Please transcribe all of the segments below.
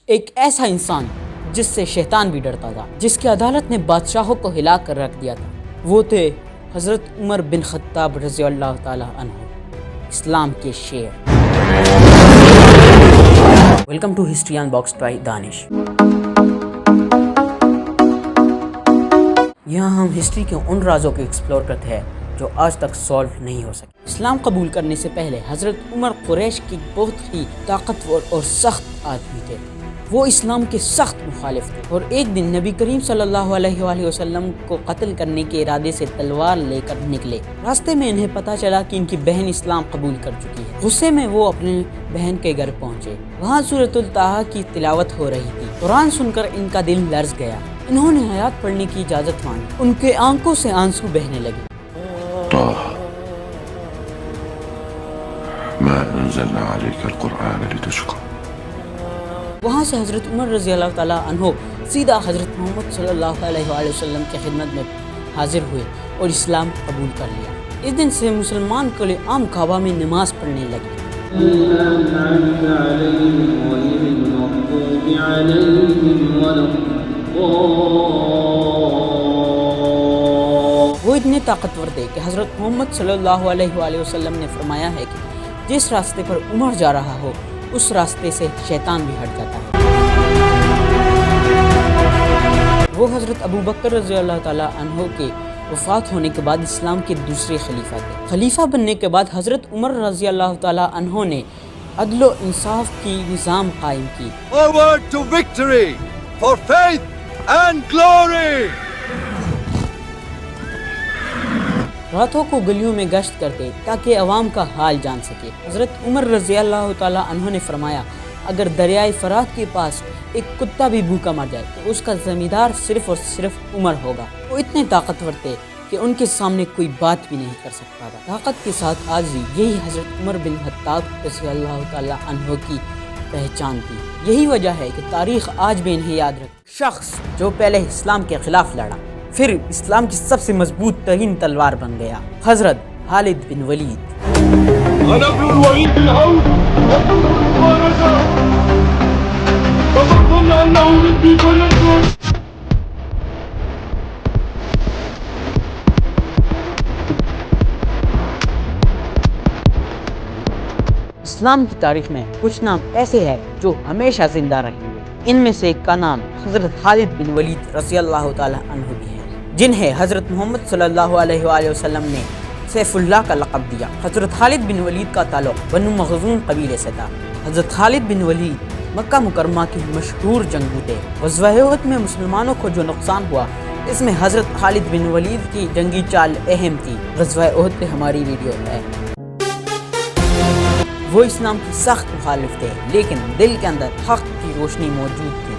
ایک ایسا انسان جس سے شیطان بھی ڈرتا تھا، جس کی عدالت نے بادشاہوں کو ہلا کر رکھ دیا تھا، وہ تھے حضرت عمر بن خطاب رضی اللہ تعالی عنہ، اسلام کے شیر۔ Welcome to history on box by Danish. یہاں ہم ہسٹری کے ان رازوں کو ایکسپلور کرتے ہیں جو آج تک سالو نہیں ہو سکے۔ اسلام قبول کرنے سے پہلے حضرت عمر قریش کی بہت ہی طاقتور اور سخت آدمی تھے۔ وہ اسلام کے سخت مخالف تھے اور ایک دن نبی کریم صلی اللہ علیہ وآلہ وسلم کو قتل کرنے کے ارادے سے تلوار لے کر نکلے۔ راستے میں انہیں پتہ چلا کہ ان کی بہن اسلام قبول کر چکی ہے۔ غصے میں وہ اپنے بہن کے گھر پہنچے۔ وہاں سورۃ الطٰہٰ کی تلاوت ہو رہی تھی۔ قرآن سن کر ان کا دل لرز گیا۔ انہوں نے آیات پڑھنے کی اجازت مانگی۔ ان کے آنکھوں سے آنسو بہنے لگے۔ ما انزلنا عليك القرآن لتشقى۔ وہاں سے حضرت عمر رضی اللہ تعالیٰ عنہ سیدھا حضرت محمد صلی اللہ علیہ وآلہ وسلم کی خدمت میں حاضر ہوئے اور اسلام قبول کر لیا۔ اس دن سے مسلمان کل عام کعبہ میں نماز پڑھنے لگے۔ وہ اتنے طاقتور تھے کہ حضرت محمد صلی اللہ علیہ وآلہ وسلم نے فرمایا ہے کہ جس راستے پر عمر جا رہا ہو اس راستے سے شیطان بھی ہٹ جاتا ہے۔ وہ حضرت ابو بکر رضی اللہ تعالیٰ عنہ کے وفات ہونے کے بعد اسلام کے دوسرے خلیفہ تھے۔ خلیفہ بننے کے بعد حضرت عمر رضی اللہ تعالیٰ عنہ نے عدل و انصاف کی نظام قائم کی۔ Forward to victory for faith and glory! راتوں کو گلیوں میں گشت کرتے تاکہ عوام کا حال جان سکے۔ حضرت عمر رضی اللہ تعالیٰ عنہ نے فرمایا اگر دریائے فرات کے پاس ایک کتا بھی بھوکا مر جائے تو اس کا زمیندار صرف اور صرف عمر ہوگا۔ وہ اتنے طاقتور تھے کہ ان کے سامنے کوئی بات بھی نہیں کر سکتا تھا۔ طاقت کے ساتھ عاجزی، یہی حضرت عمر بن خطاب رضی اللہ تعالیٰ عنہ کی پہچان تھی۔ یہی وجہ ہے کہ تاریخ آج بھی انہیں یاد رکھتی۔ شخص جو پہلے اسلام کے خلاف لڑا، پھر اسلام کی سب سے مضبوط ترین تلوار بن گیا، حضرت خالد بن ولید۔ أنا ابن الوليد بن عوف وكنت مبارزة فظن أنه مني فلن اسلام کی تاریخ میں کچھ نام ایسے ہیں جو ہمیشہ زندہ رہیں گے۔ ان میں سے ایک کا نام حضرت خالد بن ولید رضی اللہ تعالی عنہ بھی ہے، جنہیں حضرت محمد صلی اللہ علیہ وآلہ وسلم نے سیف اللہ کا لقب دیا۔ حضرت خالد بن ولید کا تعلق بنو مخزوم قبیلے سے تھا۔ حضرت خالد بن ولید مکہ مکرمہ کے مشہور جنگجو تھے۔ غزوہ احد میں مسلمانوں کو جو نقصان ہوا اس میں حضرت خالد بن ولید کی جنگی چال اہم تھی۔ غزوہ احد پہ ہماری ویڈیو ہے۔ وہ اسلام کی سخت مخالف تھے لیکن دل کے اندر حق کی روشنی موجود تھی۔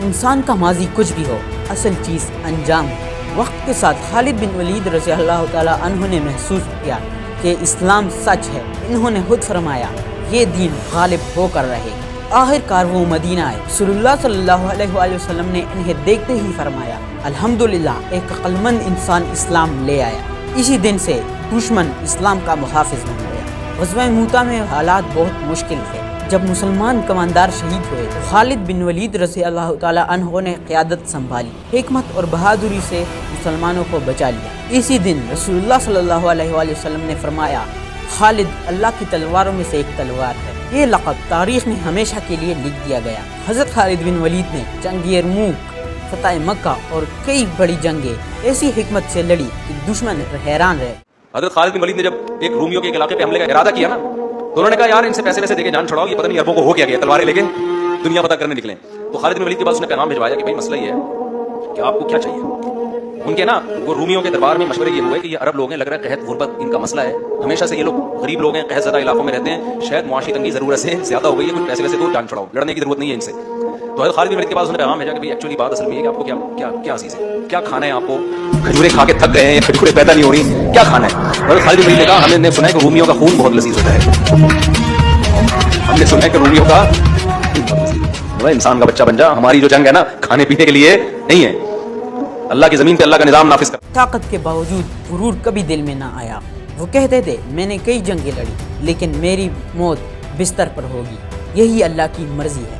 انسان کا ماضی کچھ بھی ہو، اصل چیز انجام ہے۔ وقت کے ساتھ خالد بن ولید رضی اللہ تعالیٰ عنہ نے محسوس کیا کہ اسلام سچ ہے۔ انہوں نے خود فرمایا یہ دین غالب ہو کر رہے۔ آخر کار وہ مدینہ آئے۔ رسول اللہ صلی اللہ علیہ وآلہ وسلم نے انہیں دیکھتے ہی فرمایا الحمدللہ ایک عقلمند انسان اسلام لے آیا۔ اسی دن سے دشمن اسلام کا محافظ بن گیا۔ غزوہ موتا میں حالات بہت مشکل تھے۔ جب مسلمان کماندار شہید ہوئے تو خالد بن ولید رضی اللہ تعالیٰ عنہ نے قیادت سنبھالی، حکمت اور بہادری سے مسلمانوں کو بچا لیا۔ اسی دن رسول اللہ صلی اللہ علیہ وآلہ وسلم نے فرمایا خالد اللہ کی تلواروں میں سے ایک تلوار ہے۔ یہ لقب تاریخ میں ہمیشہ کے لیے لکھ دیا گیا۔ حضرت خالد بن ولید نے جنگ یرموک، فتح مکہ اور کئی بڑی جنگیں ایسی حکمت سے لڑی کہ دشمن حیران رہے۔ حضرت خالد بن ولید نے جب ایک رومیوں کے ایک علاقے پہ حملے کا ارادہ کیا نا تو انہوں نے کہا یار ان سے پیسے دے کے جان چھڑاؤ، یہ پتہ نہیں عربوں کو ہو کیا گیا، تلواریں لے کے دنیا فتح کرنے نکلیں۔ تو خالد بن ولید کے پاس اس نے پیغام بھجوایا کہ بھائی مسئلہ یہ ہے کہ آپ کو کیا چاہیے۔ ان کے نا وہ رومیوں کے دربار میں مشورے یہ ہوئے کہ یہ عرب لوگ ہیں، لگ رہا ہے قحط غربت ان کا مسئلہ ہے، ہمیشہ سے یہ لوگ غریب لوگ ہیں، قحط زدہ علاقوں میں رہتے ہیں، شاید معاشی تنگی ضرورت سے زیادہ ہو گئی ہے، کچھ پیسے دو جان چھڑاؤ، لڑنے کی ضرورت نہیں ہے ان سے۔ تو حضرت خالد بن ولید کے پاس اس نے پیغام بھیجا کہ بھائی ایکچولی بات اصل میں یہ کہ آپ کو کیا عزیز ہے، کیا کھانا ہے، آپ کو کھجوریں کھا کے تھک گئے ہیں، کھجوریں پیدا نہیں ہو رہی، کیا کھانا ہے۔ حضرت خالد بن ولید نے کہا ہم نے سنا ہے کہ رومیوں کا خون بہت لذیذ ہوتا ہے، ہم نے سنا ہے کہ رومیوں کا انسان کا بچہ بن جا، ہماری جو جنگ ہے نا کھانے پینے کے لیے نہیں ہے، اللہ کی زمین پہ اللہ کا نظام نافذ کر۔ طاقت کے باوجود غرور کبھی دل میں نہ آیا۔ وہ کہتے تھے میں نے کئی جنگیں لڑی لیکن میری موت بستر پر ہوگی، یہی اللہ کی مرضی ہے۔